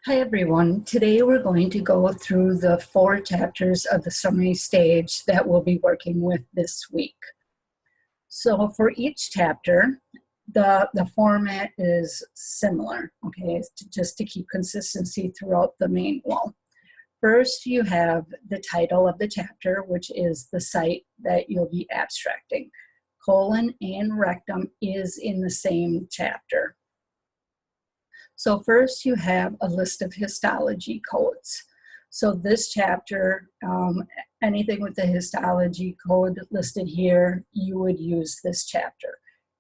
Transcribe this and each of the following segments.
Hi everyone. Today we're going to go through the 4 chapters of the summary stage that we'll be working with this week. So for each chapter, the format is similar, okay, just to keep consistency throughout the manual. First, you have the title of the chapter, which is the site that you'll be abstracting. Colon and rectum is in the same chapter. So first you have a list of histology codes. So this chapter, anything with the histology code listed here, you would use this chapter.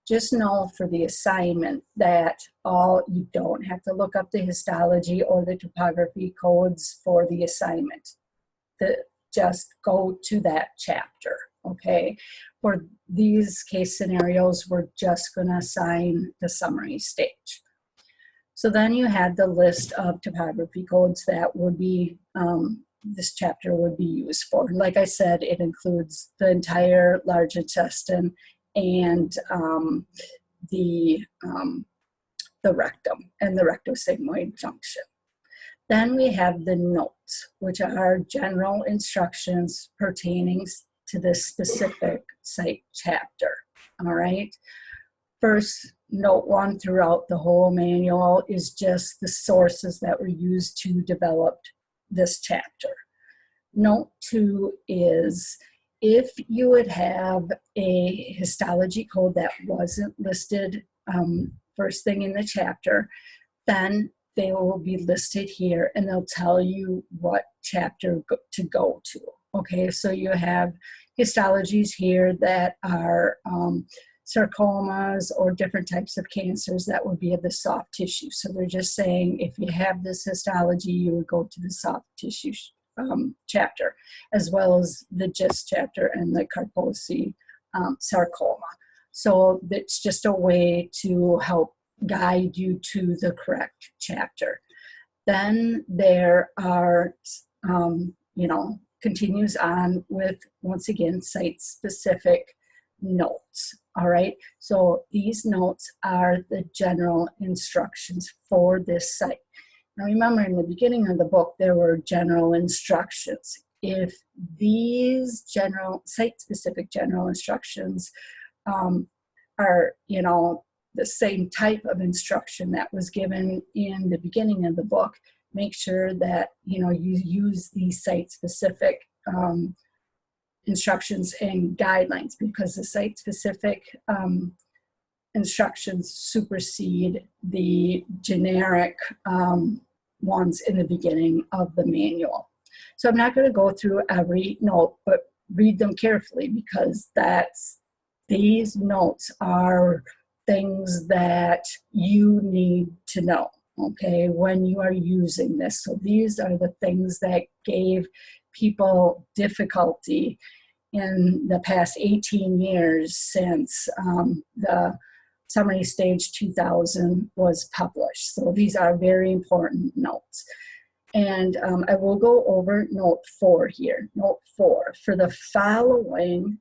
Just know for the assignment that you don't have to look up the histology or the topography codes for the assignment. Just go to that chapter, okay? For these case scenarios, we're just gonna assign the summary stage. So then you have the list of topography codes that would be, this chapter would be used for. Like I said, it includes the entire large intestine and the rectum and the rectosigmoid junction. Then we have the notes, which are general instructions pertaining to this specific site chapter, all right? First, note 1 throughout the whole manual is just the sources that were used to develop this chapter. Note 2 is if you would have a histology code that wasn't listed first thing in the chapter, then they will be listed here and they'll tell you what chapter to go to. Okay, so you have histologies here that are sarcomas or different types of cancers that would be of the soft tissue. So they're just saying if you have this histology, you would go to the soft tissue chapter, as well as the GIST chapter and the Kaposi sarcoma. So it's just a way to help guide you to the correct chapter. Then there are, continues on with, once again, site-specific notes. All right, so these notes are the general instructions for this site. Now remember, in the beginning of the book, there were general instructions. If these site-specific general instructions are, the same type of instruction that was given in the beginning of the book, make sure that, you use these site-specific instructions and guidelines, because the site-specific instructions supersede the generic ones in the beginning of the manual. So I'm not going to go through every note, but read them carefully, because these notes are things that you need to know, okay, when you are using this. So these are the things that gave people difficulty in the past 18 years since the summary stage 2000 was published. So these are very important notes. And I will go over note 4 here. Note 4, for the following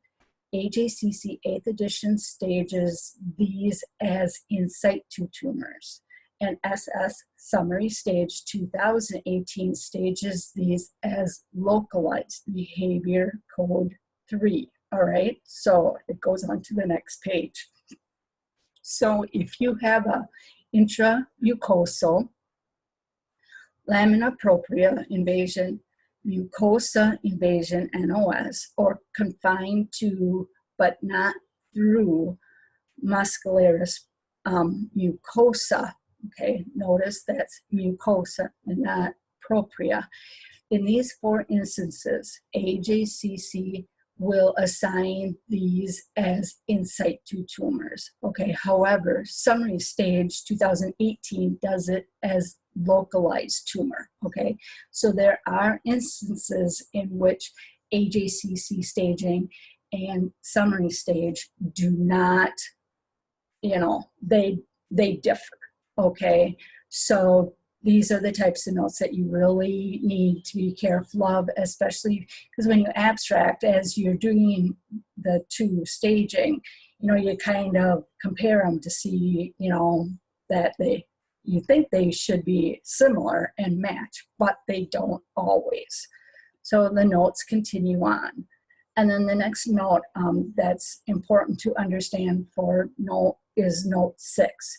AJCC 8th edition stages these as in situ tumors, and SS summary stage 2018 stages these as localized behavior code 3. All right, so it goes on to the next page. So if you have a intramucosal lamina propria invasion, mucosa invasion NOS, or confined to but not through muscularis mucosa, okay, notice that's mucosa and not propria. In these 4 instances, AJCC will assign these as in situ tumors. Okay, however, summary stage 2018 does it as localized tumor. Okay, so there are instances in which AJCC staging and summary stage do not, they differ. Okay, so these are the types of notes that you really need to be careful of, especially because when you abstract, as you're doing the 2 staging, you kind of compare them to see, that they, you think they should be similar and match, but they don't always. So the notes continue on. And then the next note that's important to understand for note is note 6.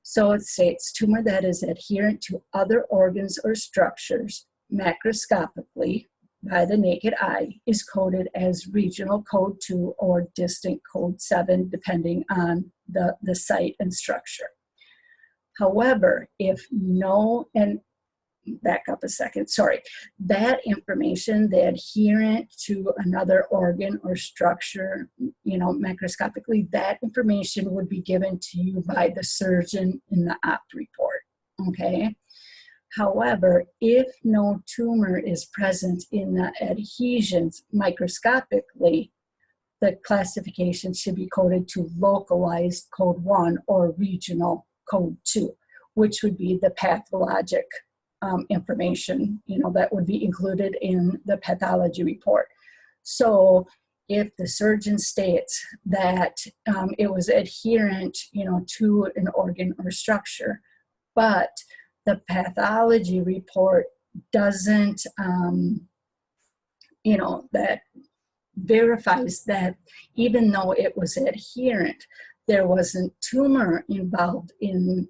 So it states, tumor that is adherent to other organs or structures macroscopically by the naked eye is coded as regional code 2 or distant code 7, depending on the site and structure. However, if no, and back up a second, sorry, that information, the adherent to another organ or structure, macroscopically, that information would be given to you by the surgeon in the opt report, okay? However, if no tumor is present in the adhesions microscopically, the classification should be coded to localized code 1 or regional code 2, which would be the pathologic information, that would be included in the pathology report. So if the surgeon states that it was adherent, to an organ or structure, but the pathology report doesn't, that verifies that even though it was adherent, there wasn't tumor involved in,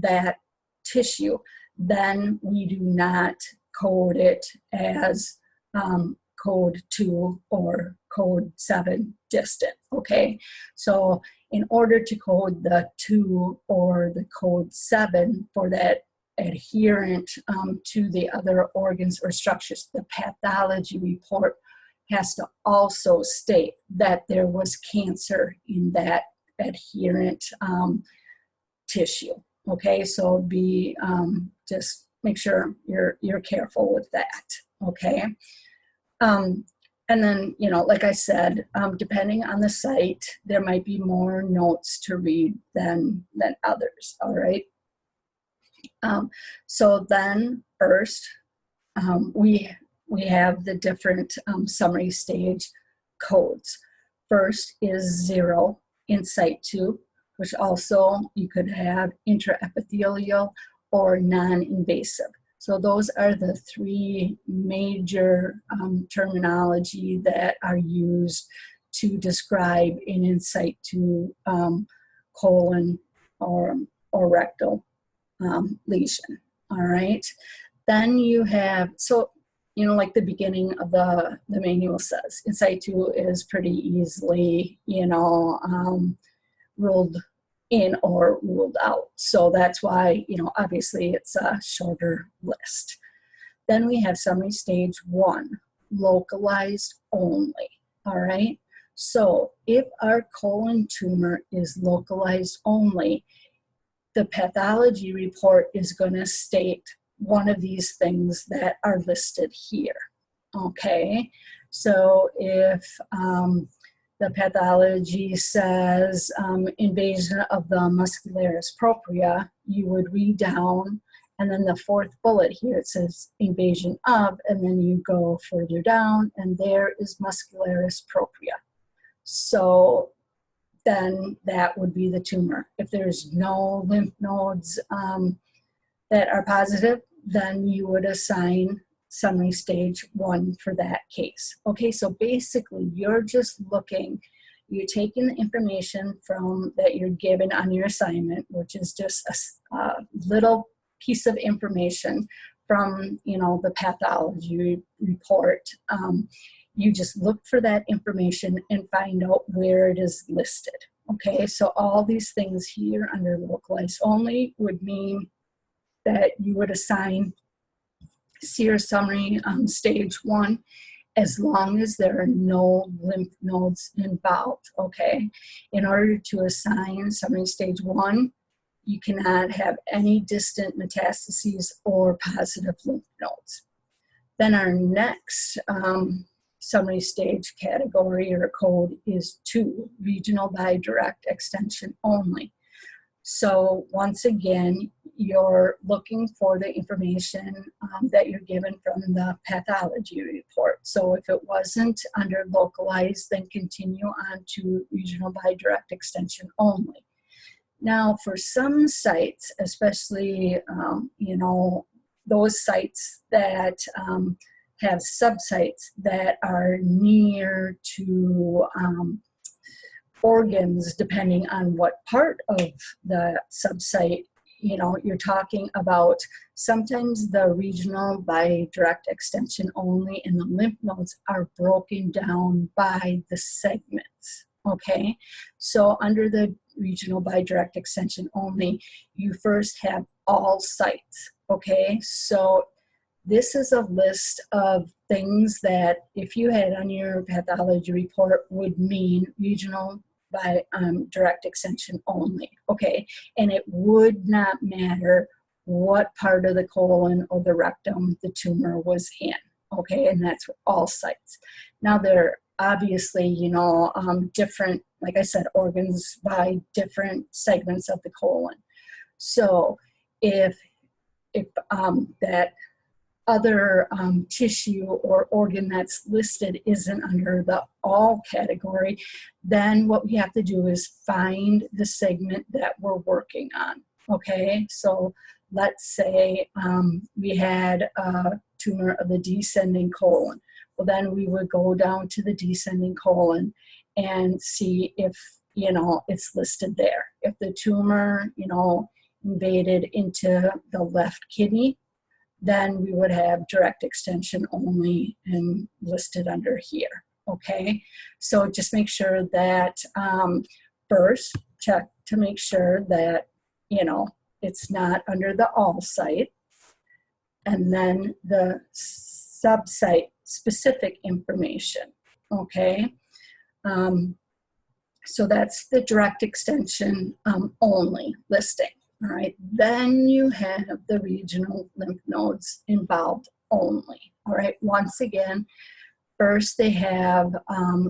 that tissue, then we do not code it as code 2 or code 7 distant, okay? So in order to code the 2 or the code 7 for that adherent to the other organs or structures, the pathology report has to also state that there was cancer in that adherent tissue. Okay, so be just make sure you're careful with that. Okay, and then like I said, depending on the site, there might be more notes to read than others. All right. So then first, we have the different summary stage codes. First is 0 in site 2, which also you could have intraepithelial or non-invasive. So those are the 3 major terminology that are used to describe an in situ colon or rectal lesion. All right. Then you have, so like the beginning of the manual says, in situ is pretty easily, ruled in or ruled out. So that's why, obviously it's a shorter list. Then we have summary stage 1, localized only. All right. So if our colon tumor is localized only, the pathology report is going to state one of these things that are listed here. Okay. So if the pathology says invasion of the muscularis propria, you would read down, and then the 4th bullet here, it says invasion of, and then you go further down, and there is muscularis propria. So then that would be the tumor. If there's no lymph nodes that are positive, then you would assign summary stage 1 for that case. Okay, so basically you're just looking, you're taking the information from that you're given on your assignment, which is just a little piece of information from the pathology report. You just look for that information and find out where it is listed. Okay, so all these things here under localized only would mean that you would assign SEER summary stage 1 as long as there are no lymph nodes involved. Okay, in order to assign summary stage 1, you cannot have any distant metastases or positive lymph nodes. Then our next summary stage category or code is 2, regional by direct extension only. So once again, you're looking for the information that you're given from the pathology report. So if it wasn't under localized, then continue on to regional by direct extension only. Now, for some sites, especially, you know, those sites that have subsites that are near to organs, depending on what part of the subsite, you know, you're talking about, sometimes the regional by direct extension only and the lymph nodes are broken down by the segments. Okay, so under the regional by direct extension only, you first have all sites. Okay, so this is a list of things that, if you had on your pathology report, would mean regional by direct extension only. Okay, and it would not matter what part of the colon or the rectum the tumor was in. Okay, and that's all sites. Now, there obviously, you know, different, like I said, organs by different segments of the colon. So if that other tissue or organ that's listed isn't under the all category, then what we have to do is find the segment that we're working on. Okay, so let's say we had a tumor of the descending colon. Well, then we would go down to the descending colon and see if, you know, it's listed there. If the tumor, you know, invaded into the left kidney, then we would have direct extension only and listed under here. Okay, so just make sure that first check to make sure that, you know, it's not under the all site, and then the subsite specific information. Okay, so that's the direct extension only listing. All right, then you have the regional lymph nodes involved only. All right, once again, first they have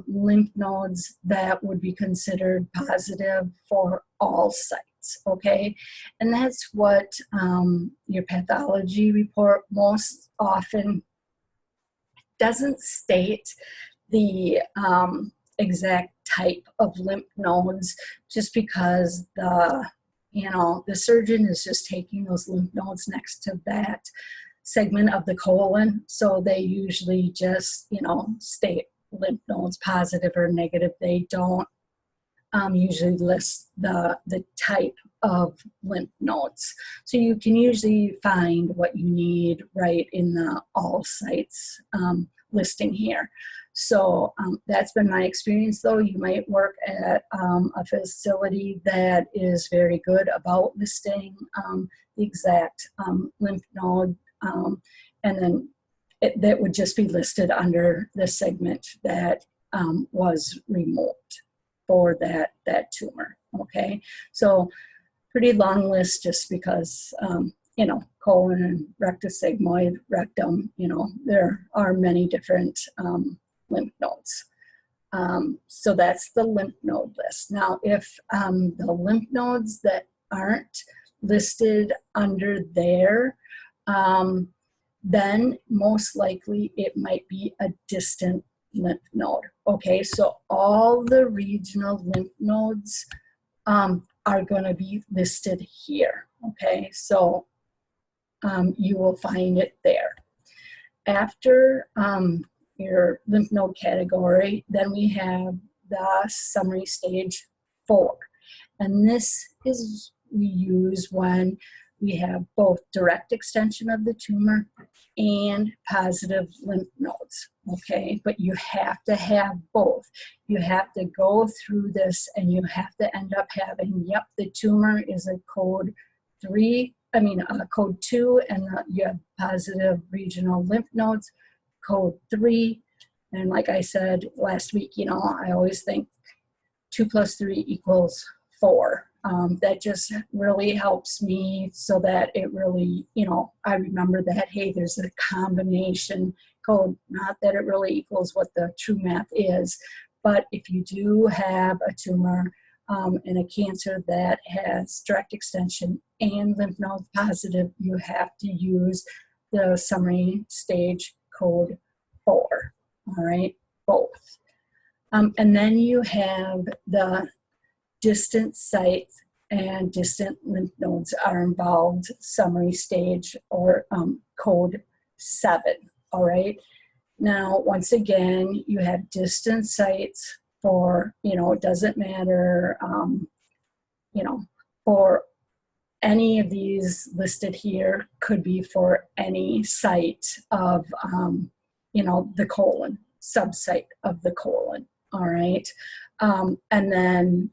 lymph nodes that would be considered positive for all sites. Okay, and that's what your pathology report most often doesn't state the exact type of lymph nodes, just because the surgeon is just taking those lymph nodes next to that segment of the colon. So they usually just, you know, state lymph nodes positive or negative. They don't usually list the type of lymph nodes. So you can usually find what you need right in the all sites listing here. So that's been my experience, though. You might work at a facility that is very good about listing the exact lymph node, and then that would just be listed under the segment that was removed for that tumor. Okay, so pretty long list, just because you know, colon and rectus sigmoid, rectum, you know, there are many different lymph nodes. So that's the lymph node list. Now, if the lymph nodes that aren't listed under there, then most likely it might be a distant lymph node. Okay, so all the regional lymph nodes are going to be listed here. Okay, so you will find it there. After your lymph node category, then we have the summary stage 4. And this is we use when we have both direct extension of the tumor and positive lymph nodes. Okay, but you have to have both. You have to go through this and you have to end up having, yep, the tumor is a code 2, and you have positive regional lymph nodes, code 3. And like I said last week, you know, I always think 2 + 3 = 4. That just really helps me, so that it really, you know, I remember that, hey, there's a combination code, not that it really equals what the true math is, but if you do have a tumor and a cancer that has direct extension and lymph node positive, you have to use the summary stage code 4, all right, both. And then you have the distant sites and distant lymph nodes are involved, summary stage or code 7, all right? Now, once again, you have distant sites for, it doesn't matter, for any of these listed here, could be for any site of, the colon, subsite of the colon, all right? And then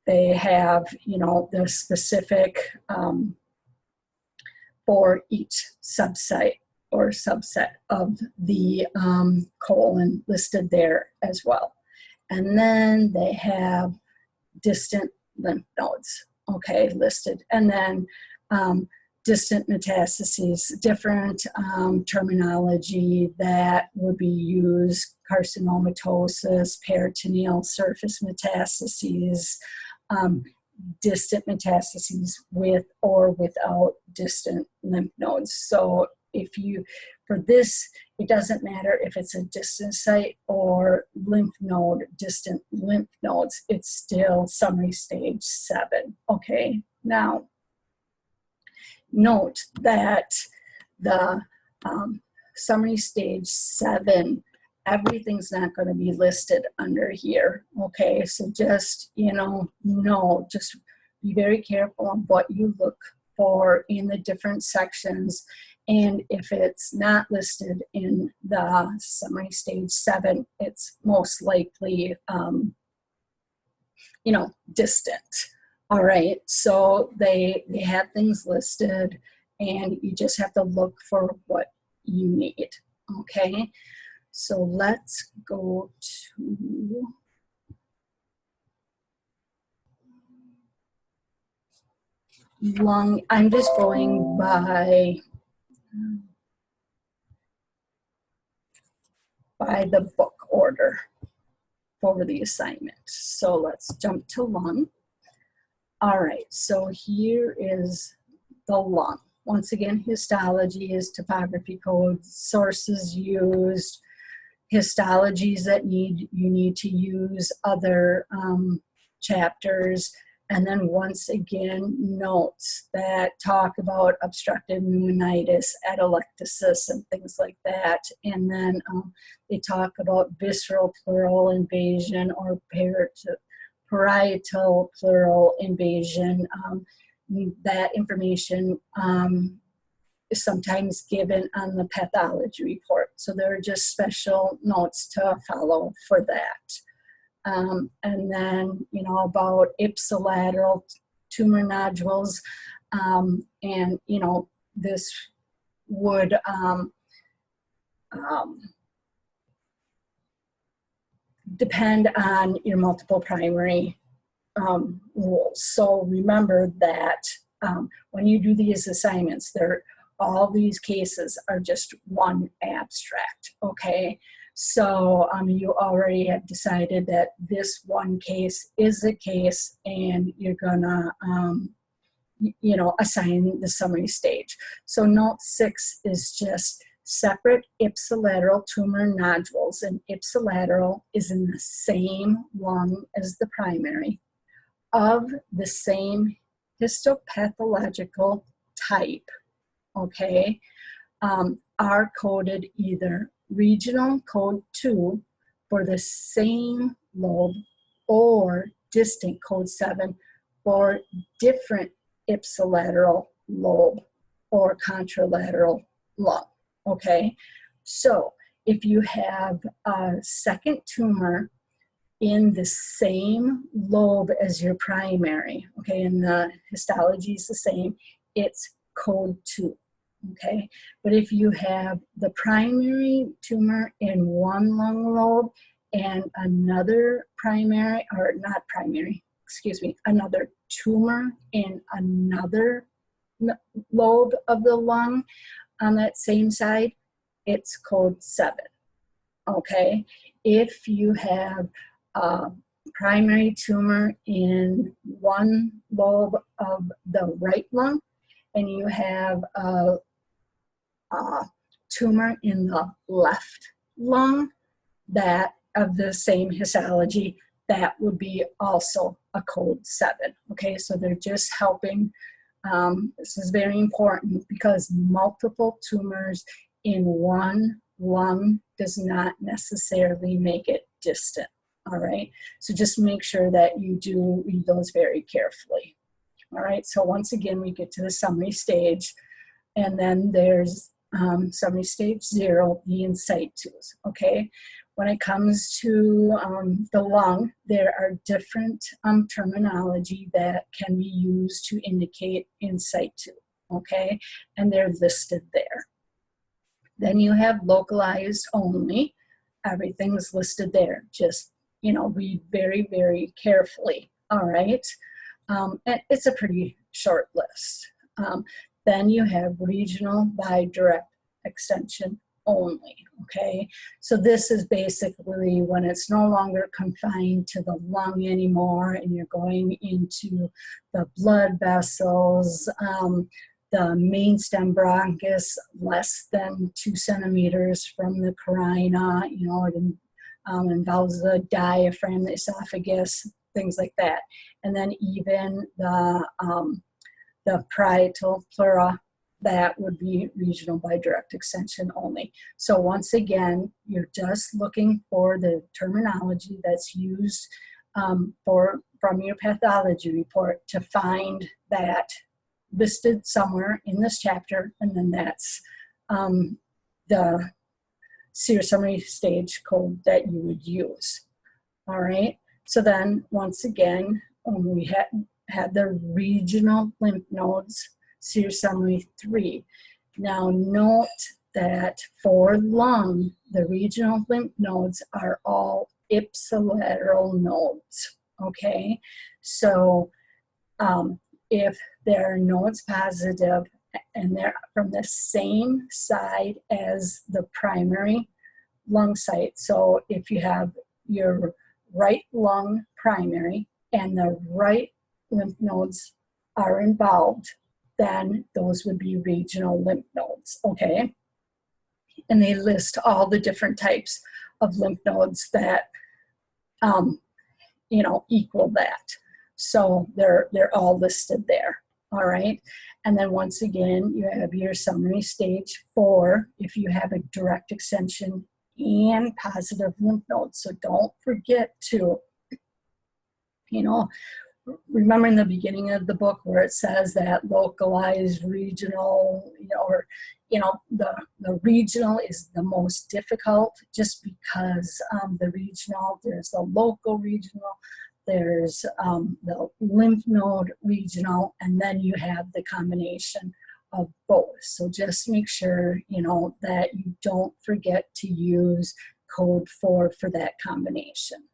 they have, the specific for each subsite or subset of the colon listed there as well. And then they have distant lymph nodes, okay, listed. And then distant metastases, different terminology that would be used: carcinomatosis, peritoneal surface metastases, distant metastases with or without distant lymph nodes. So for this, it doesn't matter if it's a distant site or lymph node, distant lymph nodes, it's still summary stage 7, okay? Now, note that the summary stage 7, everything's not going to be listed under here, okay? So just, just be very careful on what you look for in the different sections. And if it's not listed in the summary stage 7, it's most likely, distant. All right, so they have things listed, and you just have to look for what you need, okay? So let's go to lung. I'm just going by the book order for the assignment. So let's jump to lung. All right, so here is the lung. Once again, histology is topography codes, sources used, histologies that you need to use, other chapters, and then once again, notes that talk about obstructive pneumonitis, atelectasis, and things like that. And then they talk about visceral pleural invasion or parietal pleural invasion. That information is sometimes given on the pathology report. So there are just special notes to follow for that. And then, about ipsilateral tumor nodules, and, this would depend on your multiple primary rules. So remember that when you do these assignments, all these cases are just one abstract, okay? So you already have decided that this one case is a case, and you're gonna, assign the summary stage. So note 6 is just separate ipsilateral tumor nodules, and ipsilateral is in the same lung as the primary, of the same histopathological type, okay, are coded either regional code 2 for the same lobe, or distant code 7 for different ipsilateral lobe or contralateral lung, okay? So if you have a second tumor in the same lobe as your primary, okay, and the histology is the same, it's code 2. Okay, but if you have the primary tumor in one lung lobe and another primary, or not primary, excuse me, another tumor in another lobe of the lung on that same side, it's code 7. Okay, if you have a primary tumor in one lobe of the right lung, and you have a tumor in the left lung that of the same histology, that would be also a code 7. Okay, so they're just helping. This is very important because multiple tumors in one lung does not necessarily make it distant. All right, so just make sure that you do read those very carefully. All right, so once again, we get to the summary stage, and then there's summary stage 0, the in situs. Okay, when it comes to the lung, there are different terminology that can be used to indicate in situ. Okay, and they're listed there. Then you have localized only. Everything's listed there. Just, you know, read very, very carefully. All right, and it's a pretty short list. Then you have regional by direct extension only. Okay, so this is basically when it's no longer confined to the lung anymore, and you're going into the blood vessels, the main stem bronchus less than 2 centimeters from the carina. You know, it involves the diaphragm, the esophagus, things like that, and then even the parietal pleura. That would be regional by direct extension only. So once again, you're just looking for the terminology that's used from your pathology report to find that listed somewhere in this chapter, and then that's the SEER summary stage code that you would use. All right, so then once again, we had the regional lymph nodes, SEER summary 3. Now note that for lung, the regional lymph nodes are all ipsilateral nodes. Okay, so if there are nodes positive and they're from the same side as the primary lung site, so if you have your right lung primary and the right lymph nodes are involved, then those would be regional lymph nodes. Okay, and they list all the different types of lymph nodes that you know, equal that. So they're all listed there. All right, and then once again, you have your summary stage 4 if you have a direct extension and positive lymph nodes. So don't forget to, you know, remember in the beginning of the book where it says that localized, regional, you know, or, you know, the regional is the most difficult just because the regional, there's the local regional, there's the lymph node regional, and then you have the combination of both. So just make sure, you know, that you don't forget to use code 4 for that combination.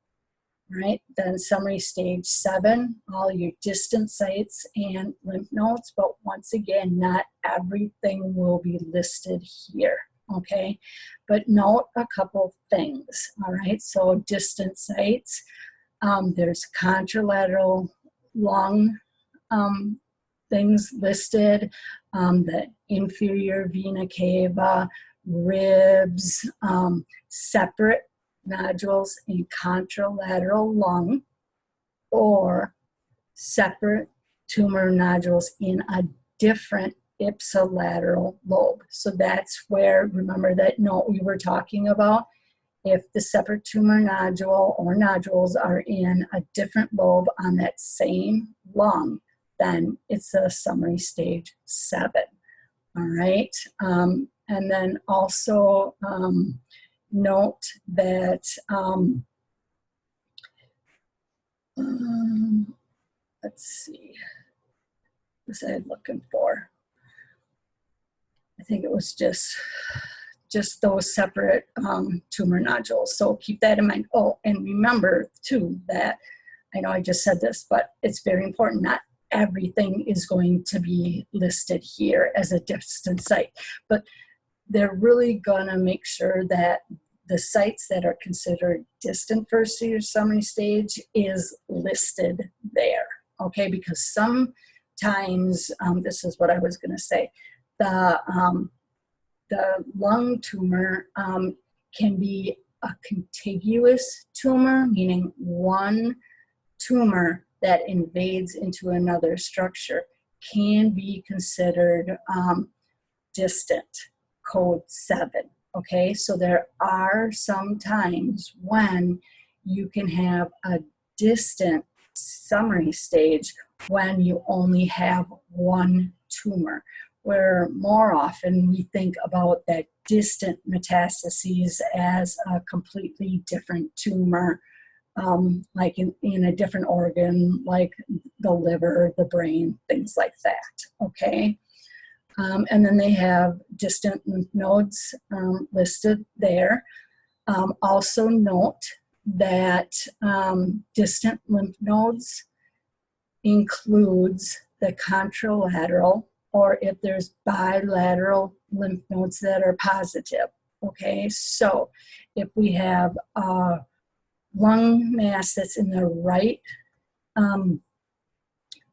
Right, then summary stage 7, all your distant sites and lymph nodes, but once again, not everything will be listed here, okay? But note a couple things, all right? So distant sites, there's contralateral lung things listed, the inferior vena cava, ribs, separate nodules in contralateral lung, or separate tumor nodules in a different ipsilateral lobe. So that's where, remember that note we were talking about, if the separate tumor nodule or nodules are in a different lobe on that same lung, then it's a summary stage 7. All right, and then also note that, let's see, what was I looking for? I think it was just those separate tumor nodules. So keep that in mind. Oh, and remember too that, I know I just said this, but it's very important, not everything is going to be listed here as a distant site, but they're really gonna make sure that the sites that are considered distant for SEER summary stage is listed there, okay? Because sometimes, this is what I was gonna say, the lung tumor can be a contiguous tumor, meaning one tumor that invades into another structure, can be considered distant, code 7. Okay, so there are some times when you can have a distant summary stage when you only have one tumor, where more often we think about that distant metastases as a completely different tumor, like in a different organ, like the liver, the brain, things like that, okay? And then they have distant lymph nodes listed there. Also note that distant lymph nodes includes the contralateral, or if there's bilateral lymph nodes that are positive, okay? So if we have a lung mass that's in the right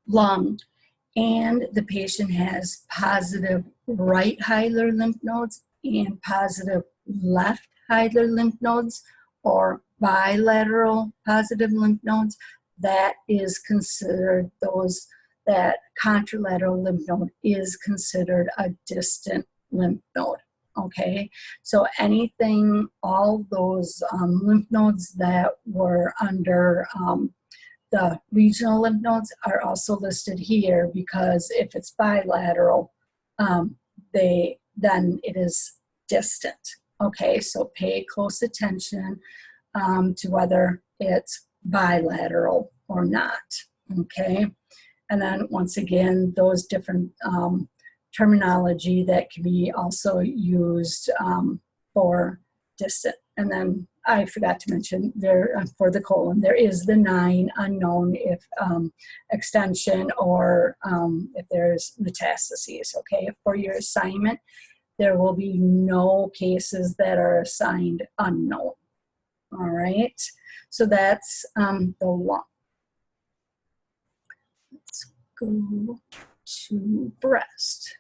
lung, and the patient has positive right hilar lymph nodes and positive left hilar lymph nodes, or bilateral positive lymph nodes, that is considered that contralateral lymph node is considered a distant lymph node. Okay, so all those lymph nodes that were under the regional lymph nodes are also listed here, because if it's bilateral, then it is distant. Okay, so pay close attention to whether it's bilateral or not. Okay, and then once again, those different terminology that can be also used for distant. And then I forgot to mention there for the colon, there is the 9 unknown if extension or if there's metastases. Okay, for your assignment, there will be no cases that are assigned unknown. All right, so that's the lung. Let's go to breast.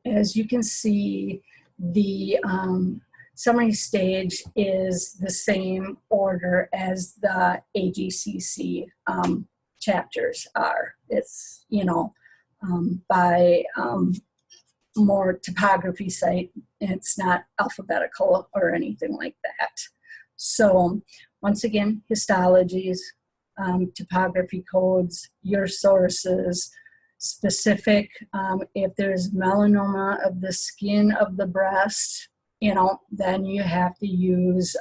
As you can see, the summary stage is the same order as the AGCC chapters are. It's, by more topography site. It's not alphabetical or anything like that. So once again, histologies, topography codes, your sources, specific, if there's melanoma of the skin of the breast, then you have to use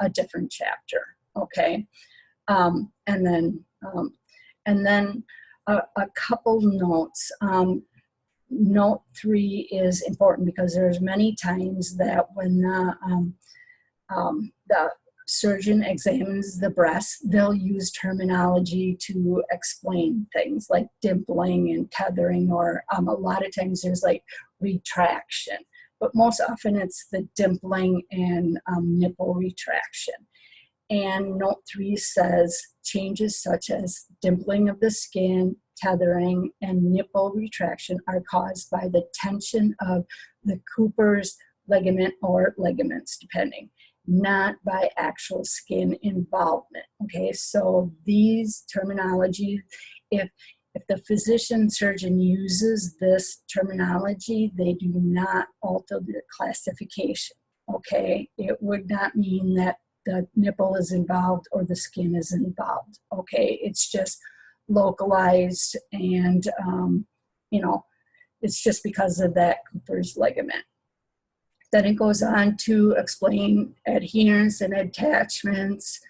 a different chapter, okay? And then a couple notes. Note 3 is important because there's many times that when the surgeon examines the breast, they'll use terminology to explain things like dimpling and tethering, or a lot of times there's like retraction, but most often it's the dimpling and nipple retraction. And note 3 says changes such as dimpling of the skin, tethering, and nipple retraction are caused by the tension of the Cooper's ligament or ligaments, depending, not by actual skin involvement. Okay, so these terminology, if the physician surgeon uses this terminology, they do not alter the classification. Okay, it would not mean that the nipple is involved or the skin is involved. Okay, it's just localized, and it's just because of that Cooper's ligament. Then it goes on to explain adherence and attachments,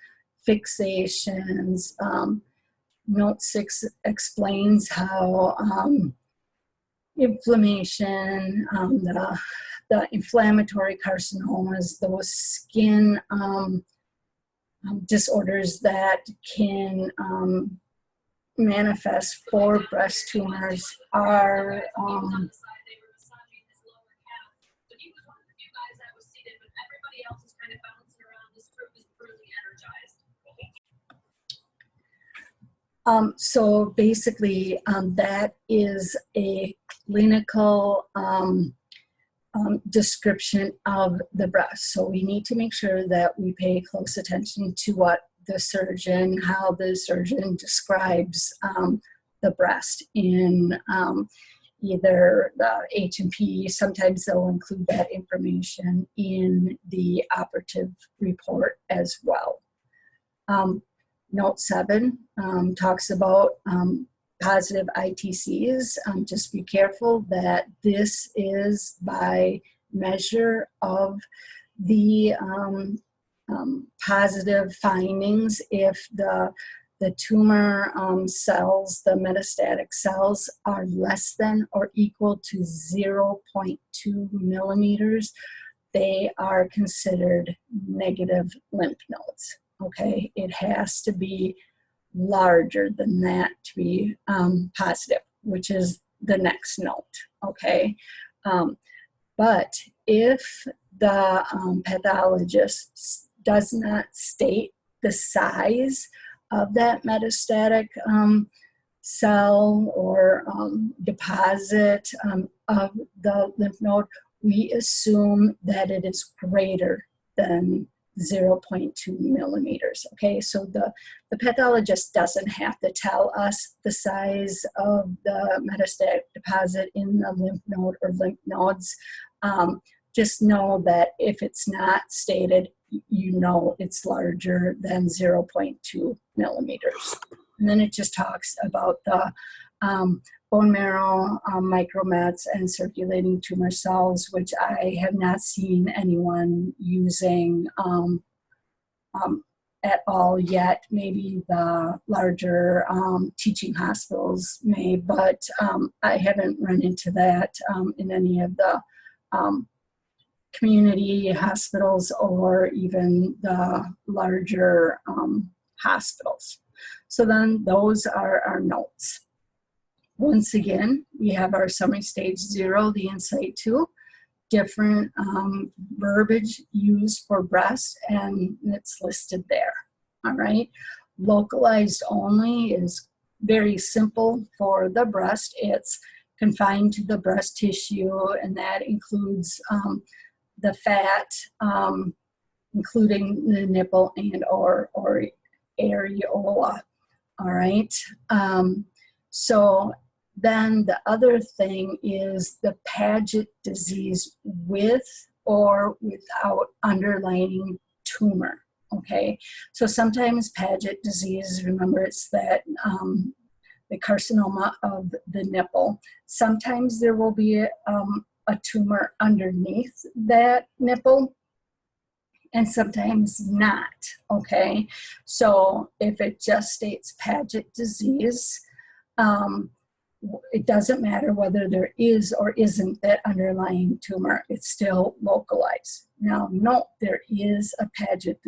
fixations. Note 6 explains how inflammation, the inflammatory carcinomas, those skin disorders that can manifest for breast tumors are So basically, that is a clinical description of the breast. So we need to make sure that we pay close attention to what the surgeon, how the surgeon describes the breast in either the H&P. Sometimes they'll include that information in the operative report as well. Note 7 talks about positive ITCs. Just be careful that this is by measure of the positive findings. If the tumor cells, the metastatic cells, are less than or equal to 0.2 millimeters, they are considered negative lymph nodes. Okay, it has to be larger than that to be positive, which is the next note. Okay, but if the pathologist does not state the size of that metastatic cell or deposit of the lymph node, we assume that it is greater than 0.2 millimeters. Okay, so the pathologist doesn't have to tell us the size of the metastatic deposit in the lymph node or lymph nodes. Just know that if it's not stated, you know it's larger than 0.2 millimeters. And then it just talks about the bone marrow micromets and circulating tumor cells, which I have not seen anyone using at all yet. Maybe the larger teaching hospitals may, but I haven't run into that in any of the community hospitals or even the larger hospitals. So then those are our notes. Once again, we have our summary stage 0, the in situ, different verbiage used for breast, and it's listed there. All right. Localized only is very simple for the breast. It's confined to the breast tissue, and that includes the fat, including the nipple and or areola. All right. So then the other thing is the Paget disease with or without underlying tumor. Okay, so sometimes Paget disease, remember it's that the carcinoma of the nipple. Sometimes there will be a tumor underneath that nipple, and sometimes not. Okay, so if it just states Paget disease, it doesn't matter whether there is or isn't that underlying tumor, it's still localized. Now note, there is a Paget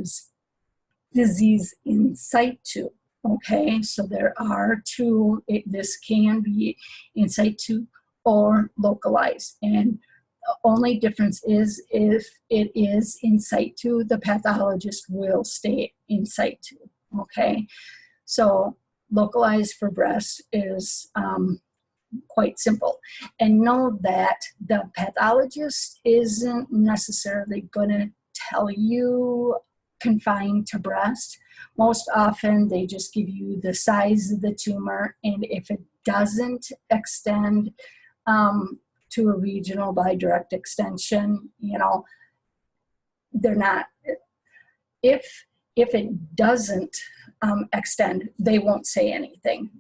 disease in situ. Okay, so there are two, this can be in situ or localized, and the only difference is if it is in situ, the pathologist will state in situ. Okay, so localized for breast is quite simple. And know that the pathologist isn't necessarily going to tell you confined to breast. Most often they just give you the size of the tumor, and if it doesn't extend to a regional by direct extension, you know, they're not, if it doesn't extend, they won't say anything.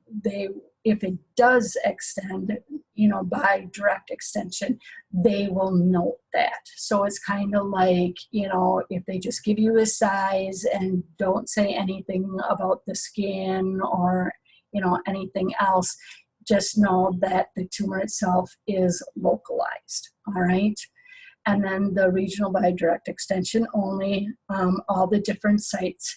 If it does extend, you know, by direct extension, they will note that. So it's kind of like, you know, if they just give you a size and don't say anything about the skin or, you know, anything else, just know that the tumor itself is localized. All right. And then the regional by direct extension only, all the different sites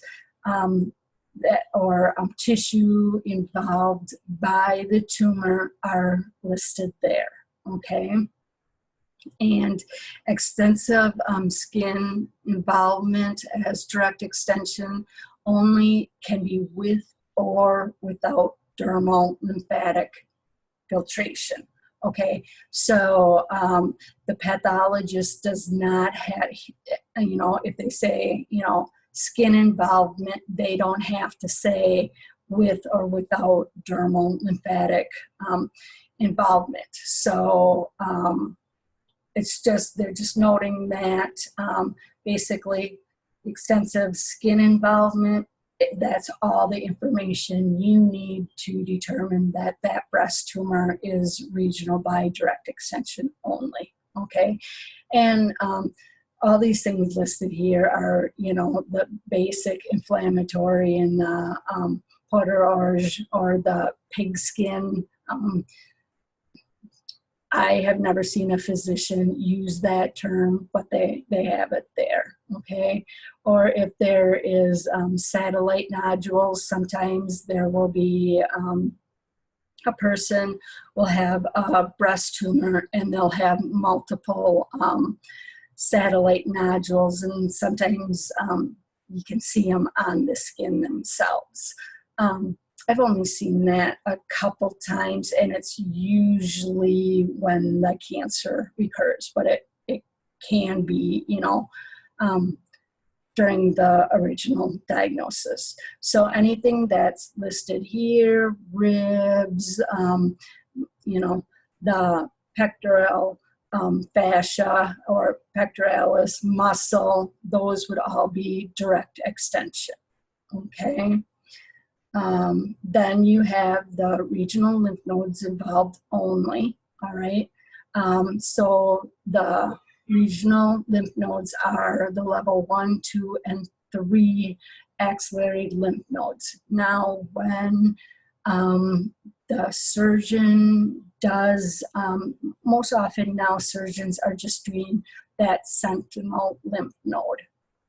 that or tissue involved by the tumor are listed there. Okay. And extensive skin involvement as direct extension only can be with or without dermal lymphatic filtration. Okay, so the pathologist does not have, if they say, skin involvement, they don't have to say with or without dermal lymphatic involvement. So it's just, they're just noting that basically extensive skin involvement, that's all the information you need to determine that that breast tumor is regional by direct extension only, okay? And all these things listed here are, the basic inflammatory and the podarage or the pig skin. I have never seen a physician use that term, but they have it there, okay? Or if there is satellite nodules, sometimes there will be a person will have a breast tumor and they'll have multiple satellite nodules, and sometimes you can see them on the skin themselves. I've only seen that a couple times, and it's usually when the cancer recurs, but it can be, during the original diagnosis. So anything that's listed here, ribs, the pectoral fascia or pectoralis muscle, those would all be direct extension, okay? Then you have the regional lymph nodes involved only, all right? So the regional lymph nodes are the level 1, 2, and 3 axillary lymph nodes. Now, when the surgeon does, most often now surgeons are just doing that sentinel lymph node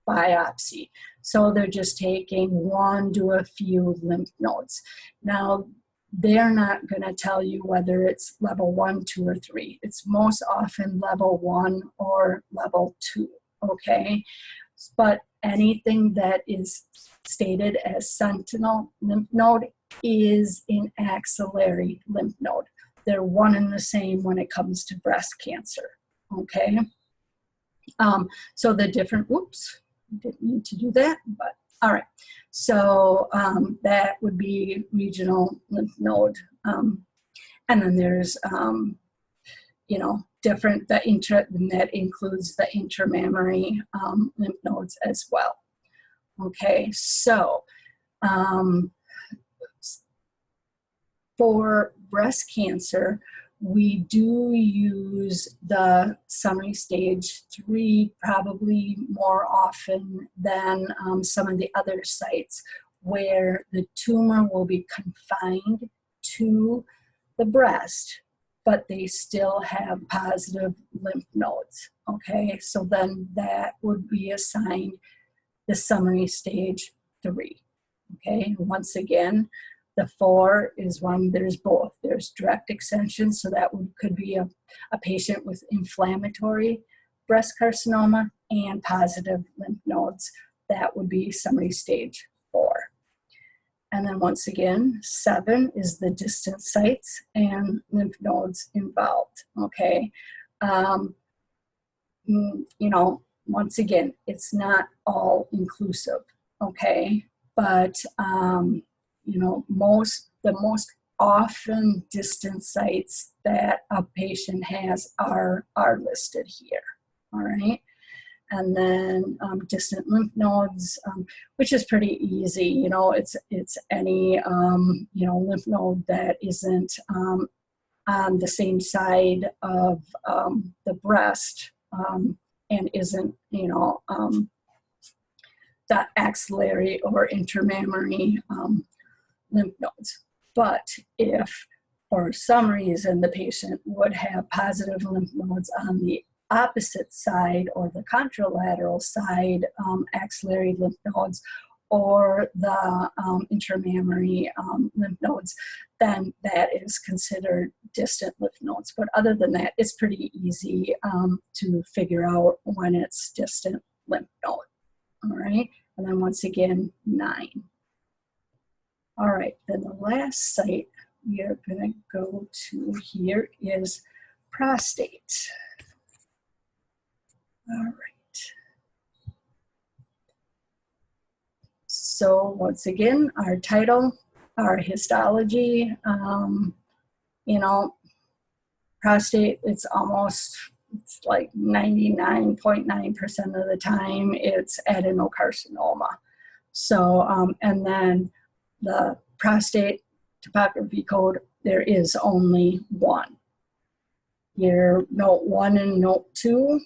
biopsy. So they're just taking one to a few lymph nodes. Now, they're not going to tell you whether it's level 1, 2, or 3. It's most often level 1 or level 2, okay? But anything that is stated as sentinel lymph node is an axillary lymph node. They're one and the same when it comes to breast cancer, okay? So the different, oops, didn't need to do that, but all right. So that would be regional lymph node. And then there's, different, that includes the intramammary lymph nodes as well. Okay, so for breast cancer, we do use the summary stage 3 probably more often than some of the other sites, where the tumor will be confined to the breast, but they still have positive lymph nodes, okay? So then that would be assigned the summary stage 3, okay? Once again, the 4 is when there's both. There's direct extension, so that could be a patient with inflammatory breast carcinoma and positive lymph nodes. That would be summary stage 4. And then once again, 7 is the distant sites and lymph nodes involved, okay? Once again, it's not all inclusive, okay? But, the most often distant sites that a patient has are listed here, all right? And then distant lymph nodes, which is pretty easy. It's any lymph node that isn't on the same side of the breast and isn't the axillary or intramammary lymph nodes. But if for some reason the patient would have positive lymph nodes on the opposite side or the contralateral side axillary lymph nodes, or the intramammary lymph nodes, then that is considered distant lymph nodes. But other than that, it's pretty easy to figure out when it's distant lymph node. All right, and then once again, 9. All right, then the last site we are going to go to here is prostate. All right. So once again, our title, our histology, you know, prostate, it's like 99.9% of the time it's adenocarcinoma. So, and then the prostate topography code, there is only one. Your note 1 and note 2.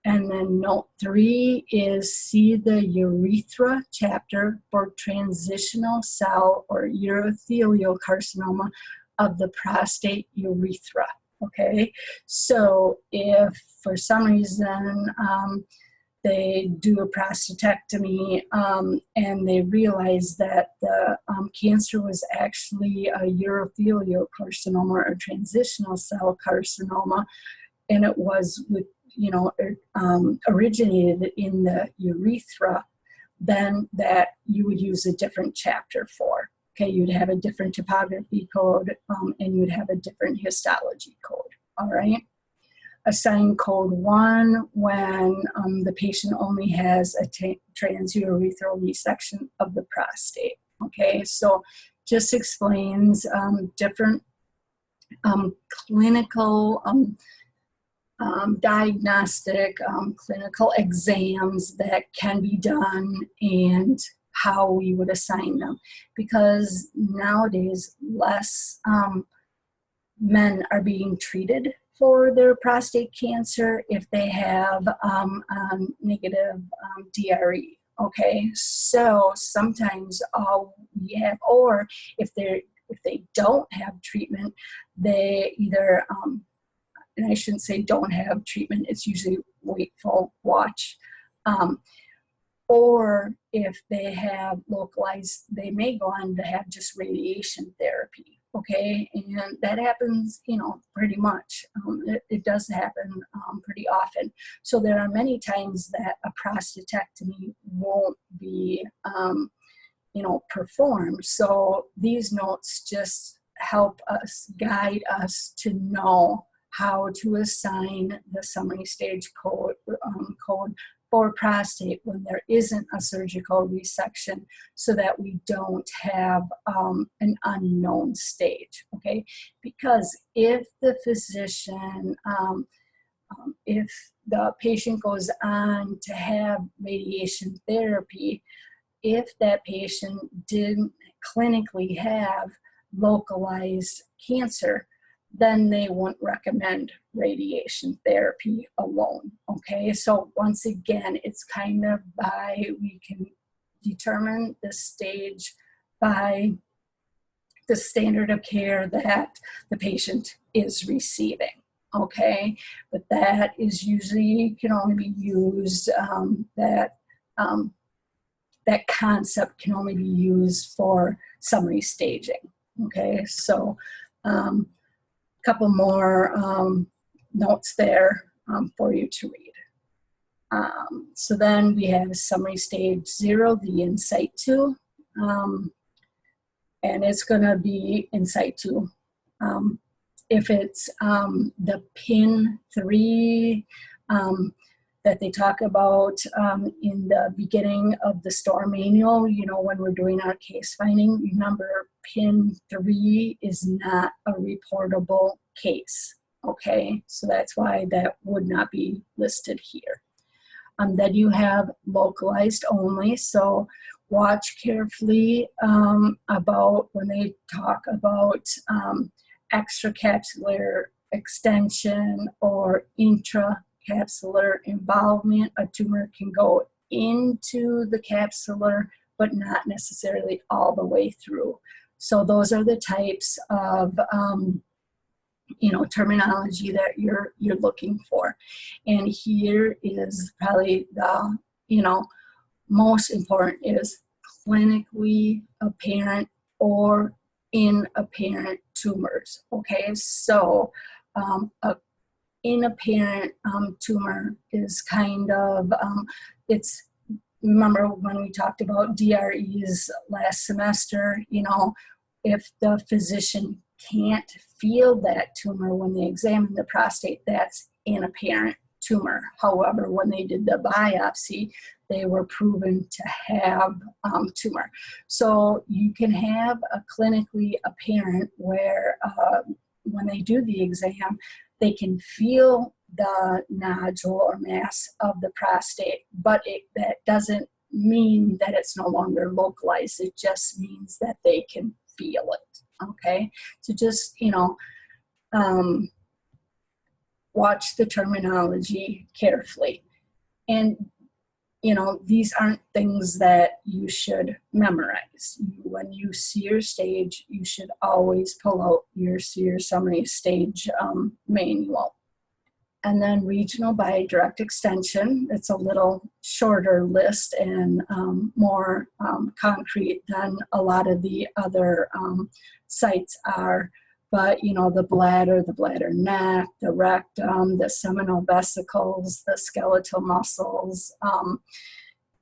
And then note 3 is see the urethra chapter for transitional cell or urothelial carcinoma of the prostate urethra. Okay, so if for some reason they do a prostatectomy and they realize that the cancer was actually a urothelial carcinoma or transitional cell carcinoma, and it was with originated in the urethra, then that you would use a different chapter for. Okay, you'd have a different topography code and you'd have a different histology code. All right. Assign code 1 when the patient only has a transurethral resection of the prostate. Okay, so just explains different clinical diagnostic clinical exams that can be done and how we would assign them, because nowadays less men are being treated for their prostate cancer if they have negative DRE. Okay, so sometimes we have, or if they don't have treatment, they either and I shouldn't say don't have treatment, it's usually wakeful watch. Or if they have localized, they may go on to have just radiation therapy, okay? And that happens, pretty much. It does happen pretty often. So there are many times that a prostatectomy won't be, performed. So these notes just help us, guide us to know how to assign the summary stage code for prostate when there isn't a surgical resection, so that we don't have an unknown stage, okay? Because if the physician, if the patient goes on to have radiation therapy, if that patient didn't clinically have localized cancer, then they won't recommend radiation therapy alone, okay? So once again, it's kind of we can determine the stage by the standard of care that the patient is receiving, okay? But that is usually can only be used, that concept can only be used for summary staging, okay? So, couple more notes there for you to read. So then we have summary stage 0, the in situ, and it's going to be in situ. If it's the PIN 3 that they talk about in the beginning of the STORR manual, when we're doing our case finding, remember PIN 3 is not a reportable case, okay? So that's why that would not be listed here. Then you have localized only, so watch carefully about when they talk about extracapsular extension or intracapsular involvement. A tumor can go into the capsular, but not necessarily all the way through. So those are the types of terminology that you're looking for. And here is probably the most important is clinically apparent or inapparent tumors. Okay, so a inapparent tumor is kind of remember when we talked about DREs last semester, you know, if the physician can't feel that tumor when they examine the prostate, that's an apparent tumor. However, when they did the biopsy, they were proven to have tumor. So you can have a clinically apparent where when they do the exam, they can feel the nodule or mass of the prostate, but that doesn't mean that it's no longer localized. It just means that they can feel it, okay? So just, you know, watch the terminology carefully. And, you know, these aren't things that you should memorize. When you see your stage, you should always pull out your summary stage manual. And then regional by direct extension. It's a little shorter list and more concrete than a lot of the other sites are. But, you know, the bladder neck, the rectum, the seminal vesicles, the skeletal muscles,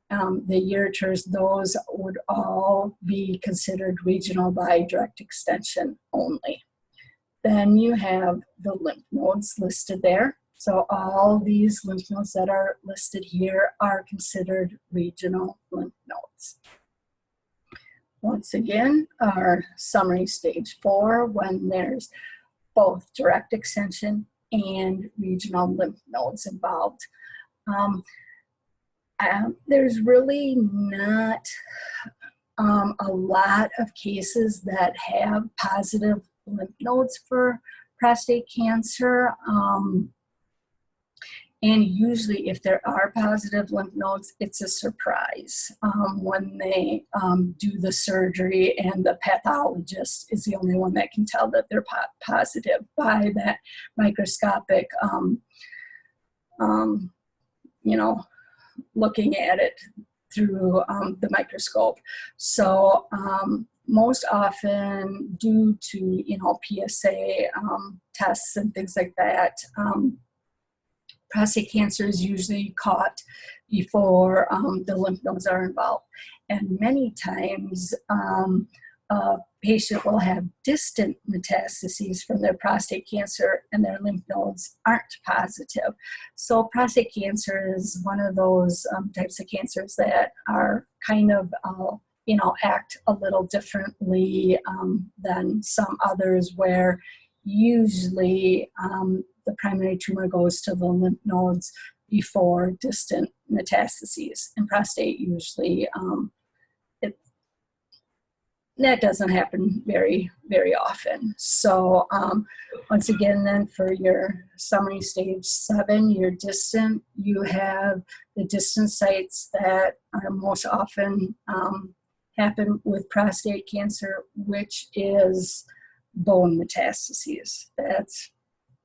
the ureters, those would all be considered regional by direct extension only. Then you have the lymph nodes listed there. So all these lymph nodes that are listed here are considered regional lymph nodes. Once again, our summary stage 4, when there's both direct extension and regional lymph nodes involved. There's really not a lot of cases that have positive lymph nodes for prostate cancer. And usually if there are positive lymph nodes, it's a surprise when they do the surgery, and the pathologist is the only one that can tell that they're positive by that microscopic, you know, looking at it through the microscope. So most often due to, you know, PSA tests and things like that, prostate cancer is usually caught before the lymph nodes are involved. And many times a patient will have distant metastases from their prostate cancer and their lymph nodes aren't positive. So prostate cancer is one of those types of cancers that are kind of, you know, act a little differently than some others, where usually the primary tumor goes to the lymph nodes before distant metastases. And prostate usually, that doesn't happen very, very often. So once again, then for your summary stage 7, your distant, you have the distant sites that are most often happen with prostate cancer, which is bone metastases. That's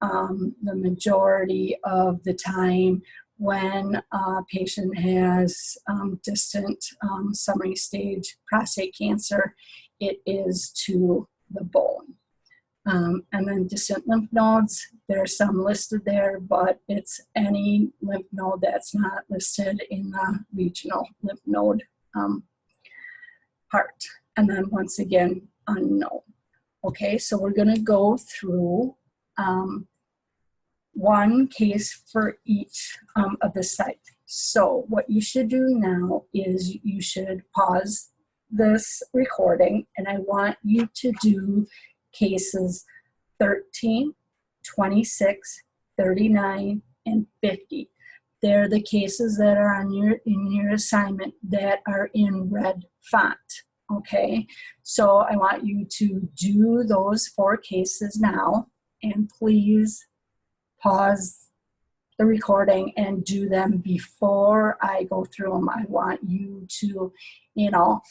the majority of the time when a patient has distant summary stage prostate cancer, it is to the bone. And then distant lymph nodes, there are some listed there, but it's any lymph node that's not listed in the regional lymph node part. And then once again, unknown. Okay, so we're going to go through one case for each of the sites. So what you should do now is you should pause this recording, and I want you to do cases 13, 26, 39, and 50. They're the cases that are on in your assignment that are in red font. Okay, so I want you to do those 4 cases now, and please pause the recording and do them before I go through them. I want you to, you know,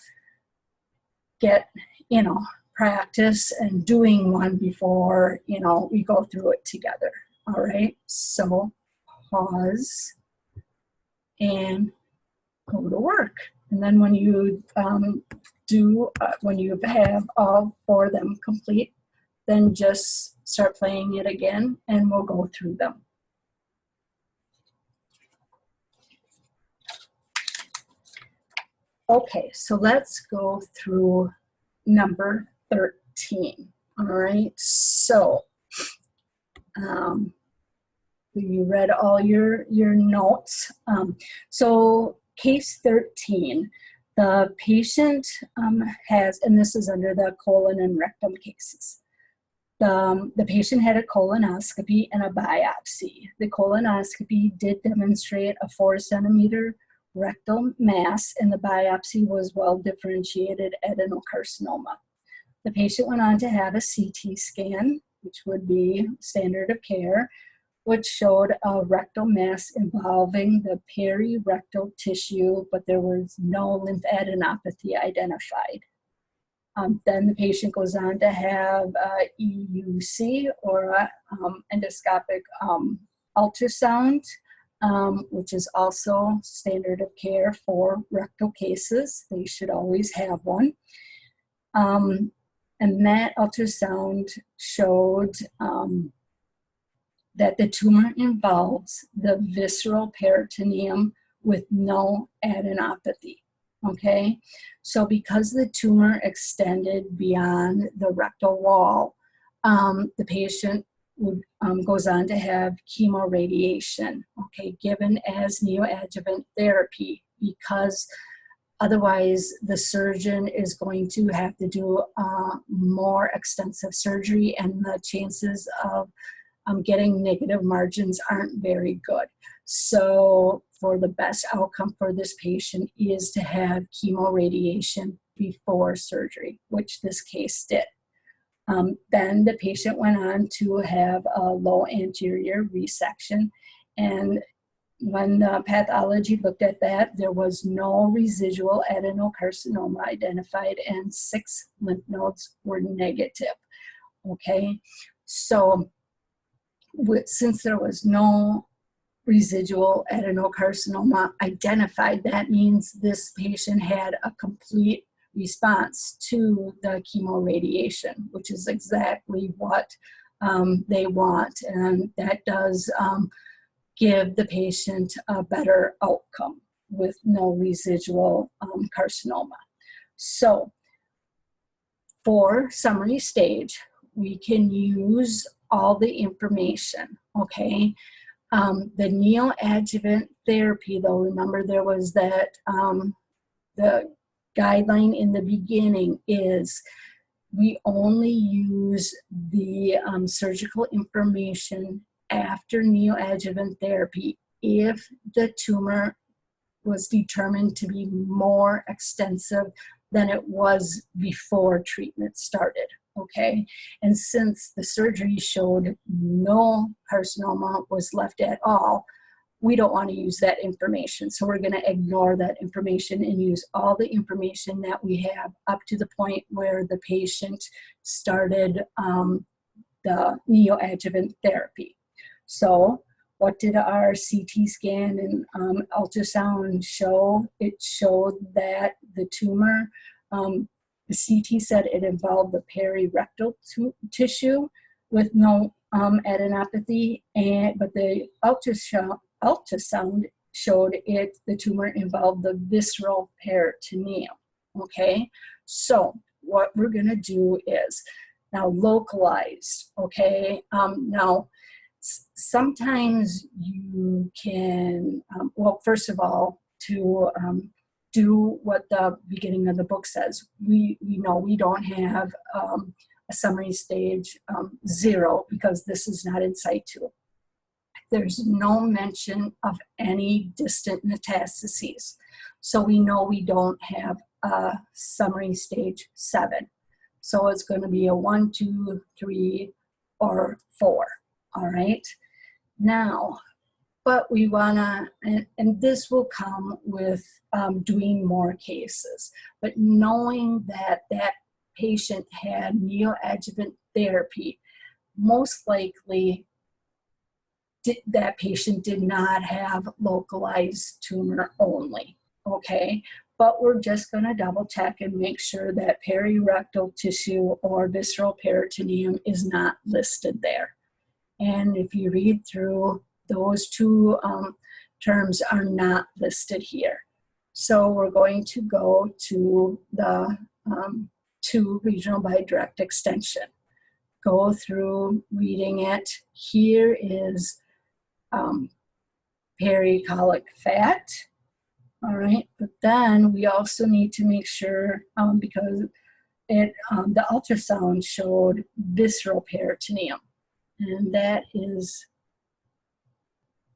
get, you know, practice and doing one before, you know, we go through it together. All right, so pause and go to work. And then when you when you have all 4 of them complete, then just start playing it again and we'll go through them. Okay, so let's go through number 13. All right, so you read all your notes. So case 13, the patient has, and this is under the colon and rectum cases. The patient had a colonoscopy and a biopsy. The colonoscopy did demonstrate a 4-centimeter rectal mass, and the biopsy was well differentiated adenocarcinoma. The patient went on to have a CT scan, which would be standard of care, which showed a rectal mass involving the perirectal tissue, but there was no lymphadenopathy identified. Then the patient goes on to have EUC, or endoscopic ultrasound, which is also standard of care for rectal cases. They should always have one. And that ultrasound showed that the tumor involves the visceral peritoneum with no adenopathy. Okay, so because the tumor extended beyond the rectal wall, the patient goes on to have chemoradiation, okay, given as neoadjuvant therapy, because otherwise the surgeon is going to have to do more extensive surgery, and the chances of getting negative margins aren't very good. So for the best outcome for this patient is to have chemoradiation before surgery, which this case did. Then the patient went on to have a low anterior resection, and when the pathology looked at that, there was no residual adenocarcinoma identified, and 6 lymph nodes were negative. Okay, so since there was no residual adenocarcinoma identified, that means this patient had a complete response to the chemoradiation, which is exactly what they want, and that does give the patient a better outcome with no residual carcinoma. So for summary stage, we can use all the information, okay? The neoadjuvant therapy, though, remember there was that, the guideline in the beginning is we only use the surgical information after neoadjuvant therapy if the tumor was determined to be more extensive than it was before treatment started. Okay, and since the surgery showed no carcinoma was left at all, we don't want to use that information. So we're going to ignore that information and use all the information that we have up to the point where the patient started the neoadjuvant therapy. So what did our CT scan and ultrasound show? It showed that the tumor, the CT said it involved the perirectal tissue with no adenopathy, but the ultrasound showed the tumor involved the visceral peritoneum. Okay, so what we're going to do is now localized. Okay, now sometimes you can, well, first of all, to do what the beginning of the book says. We know we don't have a summary stage 0 because this is not in situ. There's no mention of any distant metastases. So we know we don't have a summary stage 7. So it's going to be a 1, 2, 3, or 4. All right. Now, but we want to, and this will come with doing more cases, but knowing that that patient had neoadjuvant therapy, most likely that patient did not have localized tumor only, okay? But we're just going to double check and make sure that perirectal tissue or visceral peritoneum is not listed there. And if you read through, those two terms are not listed here. So we're going to go to the 2 regional bidirect extension. Go through reading it. Here is pericolic fat. All right, but then we also need to make sure, because the ultrasound showed visceral peritoneum, and that is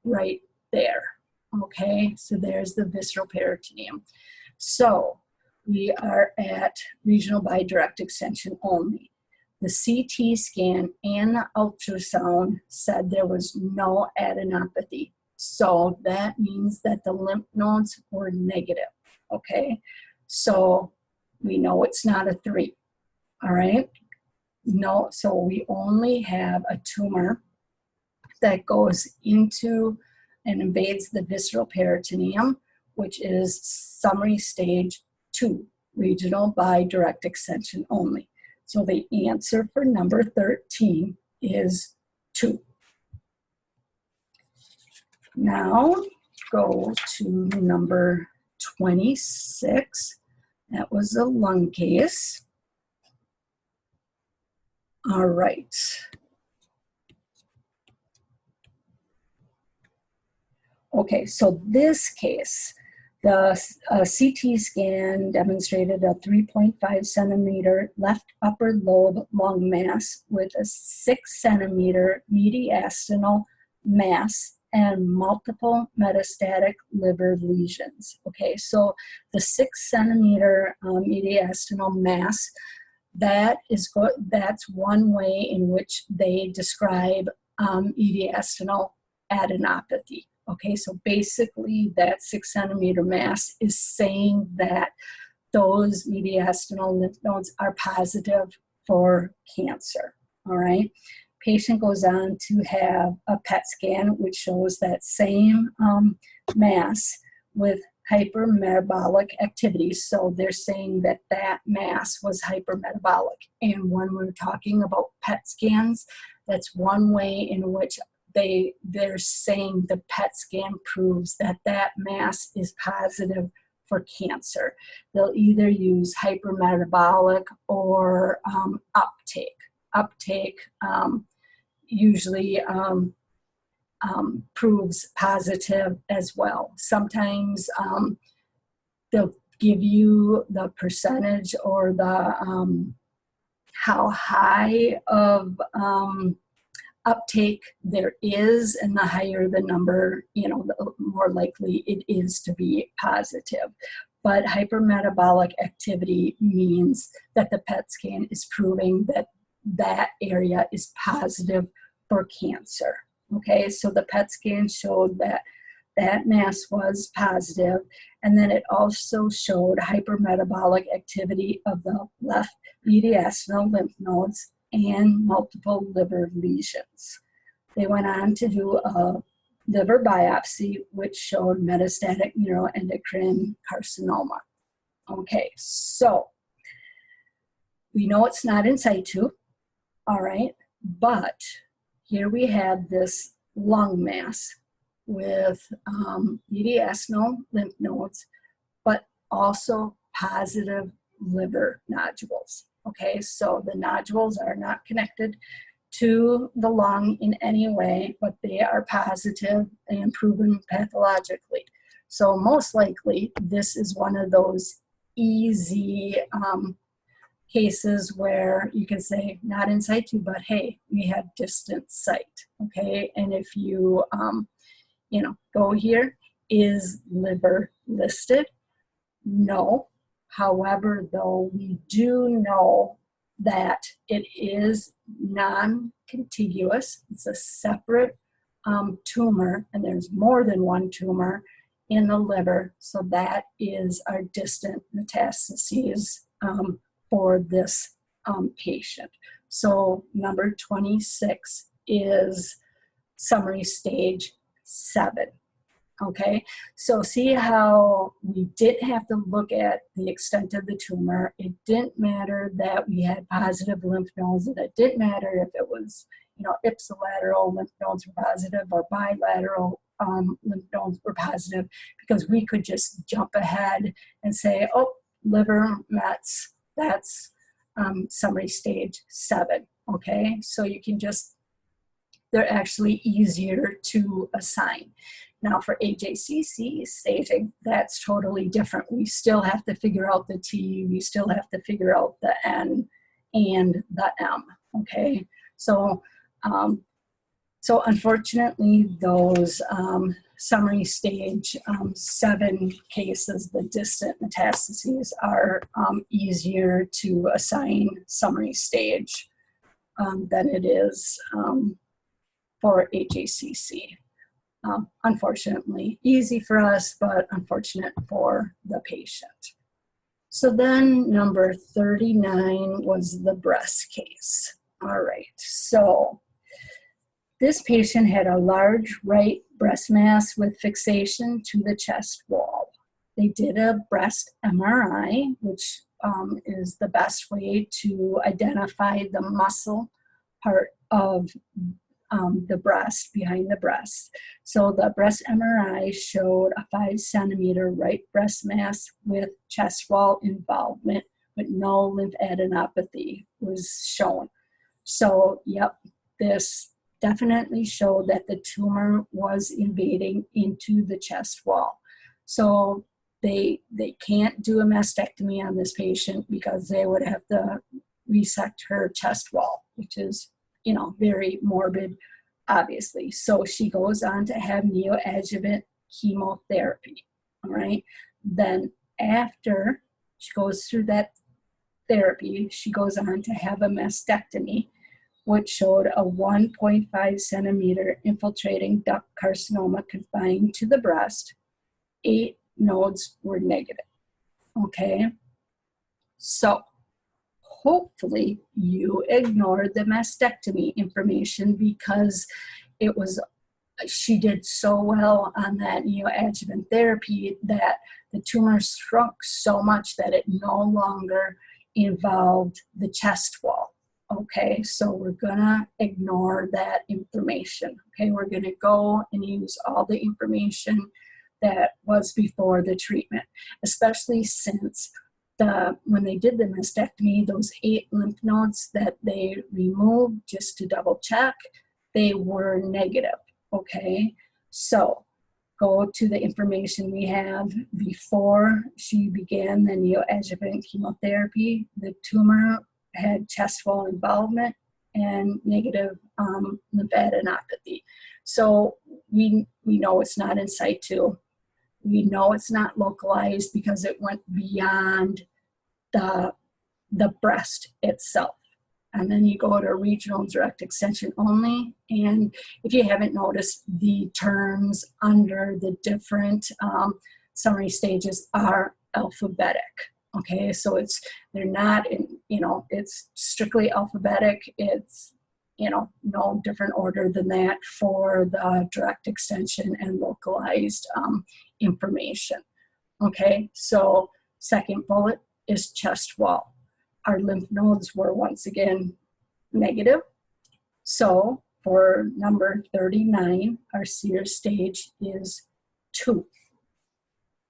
right there. Okay, so there's the visceral peritoneum. So we are at regional bidirect extension only. The CT scan and the ultrasound said there was no adenopathy. So that means that the lymph nodes were negative. Okay, so we know it's not a 3. All right, no, so we only have a tumor that goes into and invades the visceral peritoneum, which is summary stage 2, regional bidirect extension only. So the answer for number 13 is 2. Now go to number 26. That was a lung case. All right. Okay, so this case, the CT scan demonstrated a 3.5 centimeter left upper lobe lung mass with a 6 centimeter mediastinal mass and multiple metastatic liver lesions. Okay, so the 6 centimeter mediastinal mass, that's one way in which they describe mediastinal adenopathy. Okay, so basically that 6 centimeter mass is saying that those mediastinal lymph nodes are positive for cancer. All right, patient goes on to have a PET scan, which shows that same mass with hypermetabolic activity. So they're saying that that mass was hypermetabolic. And when we're talking about PET scans, that's one way in which they're saying the PET scan proves that that mass is positive for cancer. They'll either use hypermetabolic or uptake. Uptake usually proves positive as well. Sometimes they'll give you the percentage or the how high of uptake there is, and the higher the number, the more likely it is to be positive. But hypermetabolic activity means that the PET scan is proving that that area is positive for cancer. Okay, so the PET scan showed that that mass was positive, and then it also showed hypermetabolic activity of the left mediastinal lymph nodes and multiple liver lesions. They went on to do a liver biopsy, which showed metastatic neuroendocrine carcinoma. Okay, so we know it's not in situ, all right, but here we have this lung mass with mediastinal lymph nodes, but also positive liver nodules. Okay, so the nodules are not connected to the lung in any way, but they are positive and proven pathologically. So most likely, this is one of those easy cases where you can say not in situ, but hey, we have distant site. Okay, and if you go here, is liver listed? No. However, though, we do know that it is non-contiguous. It's a separate tumor, and there's more than one tumor in the liver. So that is our distant metastases for this patient. So number 26 is summary stage 7. Okay, so see how we didn't have to look at the extent of the tumor. It didn't matter that we had positive lymph nodes, and it didn't matter if it was, ipsilateral lymph nodes were positive or bilateral lymph nodes were positive, because we could just jump ahead and say, oh, liver mets, that's summary stage 7, okay? So you can just, they're actually easier to assign. Now for AJCC staging, that's totally different. We still have to figure out the T, we still have to figure out the N and the M, okay? So, so unfortunately, those summary stage 7 cases, the distant metastases, are easier to assign summary stage than it is for HACC. Unfortunately, easy for us, but unfortunate for the patient. So then number 39 was the breast case. All right, so this patient had a large right breast mass with fixation to the chest wall. They did a breast MRI, which is the best way to identify the muscle part of the breast, behind the breast. So the breast MRI showed a 5 centimeter right breast mass with chest wall involvement, but no lymphadenopathy was shown. So, yep, this definitely showed that the tumor was invading into the chest wall. So they can't do a mastectomy on this patient because they would have to resect her chest wall, which is, you know, very morbid, obviously. So she goes on to have neoadjuvant chemotherapy, all right? Then after she goes through that therapy, she goes on to have a mastectomy, which showed a 1.5 centimeter infiltrating duct carcinoma confined to the breast. 8 nodes were negative, okay? So hopefully you ignored the mastectomy information, because it was, she did so well on that neoadjuvant therapy that the tumor shrunk so much that it no longer involved the chest wall. Okay, so we're gonna ignore that information. Okay, we're gonna go and use all the information that was before the treatment, especially since when they did the mastectomy, those 8 lymph nodes that they removed, just to double check, they were negative. Okay, so go to the information we have before she began the neoadjuvant chemotherapy. The tumor had chest wall involvement and negative lymphadenopathy. So we know it's not in situ. We know it's not localized because it went beyond the breast itself. And then you go to regional direct extension only. And if you haven't noticed, the terms under the different summary stages are alphabetic. Okay, so they're not in, you know, it's strictly alphabetic. It's, you know, no different order than that for the direct extension and localized information. Okay, so second bullet is chest wall. Our lymph nodes were once again negative. So for number 39, our SEER stage is 2,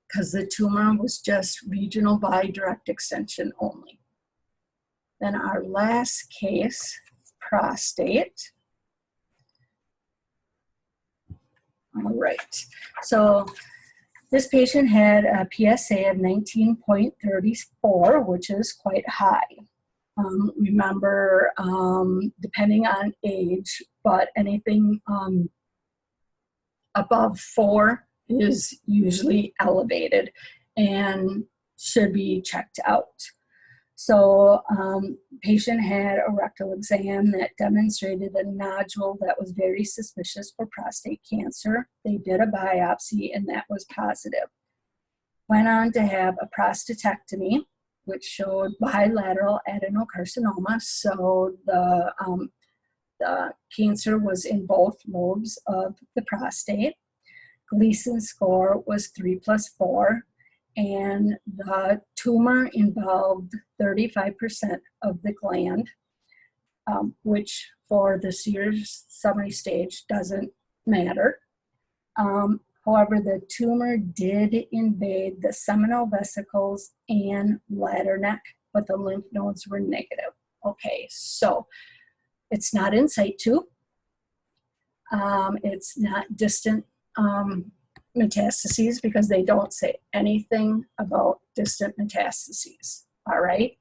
because the tumor was just regional by direct extension only. Then our last case, prostate. All right, so this patient had a PSA of 19.34, which is quite high. Remember, depending on age, but anything above 4 is usually elevated and should be checked out. So patient had a rectal exam that demonstrated a nodule that was very suspicious for prostate cancer. They did a biopsy and that was positive. Went on to have a prostatectomy, which showed bilateral adenocarcinoma. So the cancer was in both lobes of the prostate. Gleason score was 3+4. And the tumor involved 35% of the gland, which for the SEER summary stage doesn't matter. However, the tumor did invade the seminal vesicles and bladder neck, but the lymph nodes were negative. Okay, so it's not in situ. It's not distant metastases, because they don't say anything about distant metastases. All right.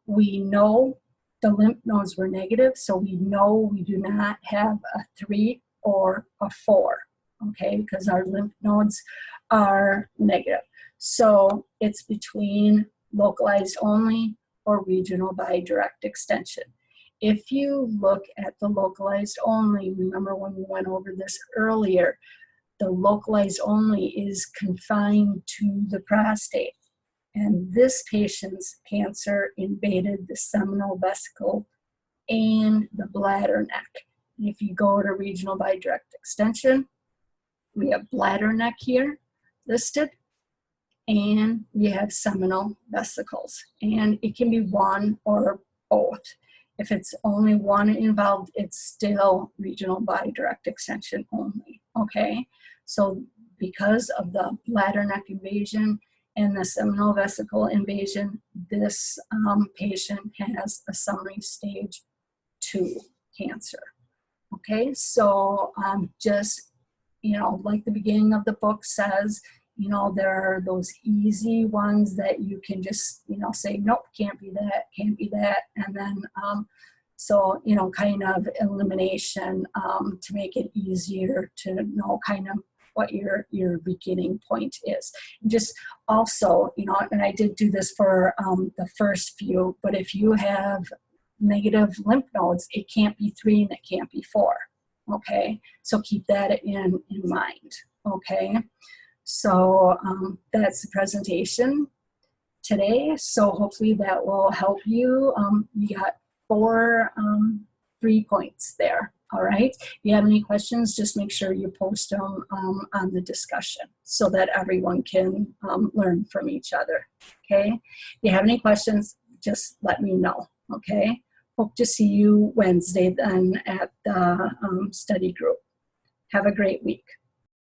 We know the lymph nodes were negative, so we know we do not have a 3 or a 4, okay, because our lymph nodes are negative. So it's between localized only or regional by direct extension. If you look at the localized only, remember when we went over this earlier, the localized only is confined to the prostate. And this patient's cancer invaded the seminal vesicle and the bladder neck. If you go to regional by direct extension, we have bladder neck here listed, and we have seminal vesicles. And it can be one or both. If it's only one involved, it's still regional by direct extension only, okay? So because of the bladder neck invasion and the seminal vesicle invasion, this patient has a summary stage 2 cancer. Okay, so just, you know, like the beginning of the book says, you know, there are those easy ones that you can just, you know, say, nope, can't be that, can't be that. And then, so, you know, kind of elimination to make it easier to know kind of what your beginning point is. And just also, you know, and I did do this for the first few, but if you have negative lymph nodes, it can't be 3 and it can't be 4, okay? So keep that in mind, okay? So that's the presentation today. So hopefully that will help you. You got 3 points there. All right. If you have any questions, just make sure you post them on the discussion so that everyone can learn from each other. Okay. If you have any questions, just let me know. Okay. Hope to see you Wednesday then at the study group. Have a great week.